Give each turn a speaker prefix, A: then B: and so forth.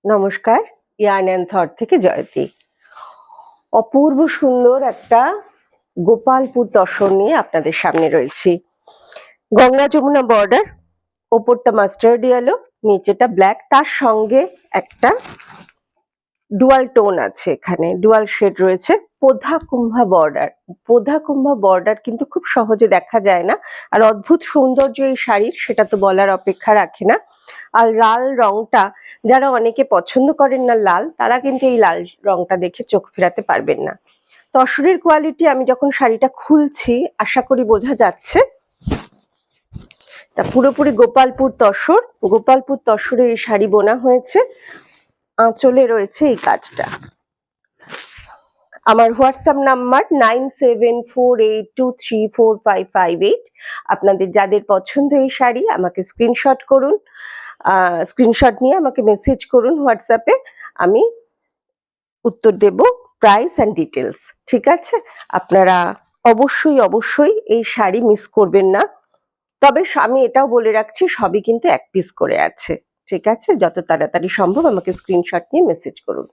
A: নমস্কার, yarn and thought থেকে জয়তী। অপূর্ব সুন্দর একটা গোপালপুর তসর নিয়ে আপনাদের সামনে রয়েছি। গঙ্গা যমুনা বর্ডার, ওপরটা মাস্টার্ড ইয়েলো, নিচেটা ব্ল্যাক, তার সঙ্গে একটা ডুয়াল টোন আছে, এখানে ডুয়াল শেড রয়েছে। পোধা কুম্ভা বর্ডার, পোধা কুম্ভা বর্ডার কিন্তু খুব সহজে দেখা যায় না, আর অদ্ভুত সৌন্দর্য এই শাড়ির, সেটা তো বলার অপেক্ষা রাখে না। আর লাল রংটা, যারা অনেকে পছন্দ করেন না লাল, তারা কিন্তু এই লাল রংটা দেখে চোখ ফেরাতে পারবেন না। তসরের কোয়ালিটি আমি যখন শাড়িটা খুলছি, আশা করি বোঝা যাচ্ছে। তা পুরোপুরি গোপালপুর তসর, গোপালপুর তসরে এই শাড়ি বোনা হয়েছে। আঁচলে রয়েছে এই কাজটা। আমার হোয়াটসঅ্যাপ নাম্বার 9748234558। আপনাদের যাদের পছন্দ এই শাড়ি, আমাকে স্ক্রিনশট করুন, স্ক্রিনশট নিয়ে আমাকে মেসেজ করুন হোয়াটসঅ্যাপে, আমি উত্তর দেব, প্রাইস অ্যান্ড ডিটেলস। ঠিক আছে? আপনারা অবশ্যই এই শাড়ি মিস করবেন না। তবে আমি এটাও বলে রাখছি, সবই কিন্তু এক পিস করে আছে। ঠিক আছে? যত তাড়াতাড়ি সম্ভব আমাকে স্ক্রিনশট নিয়ে মেসেজ করুন।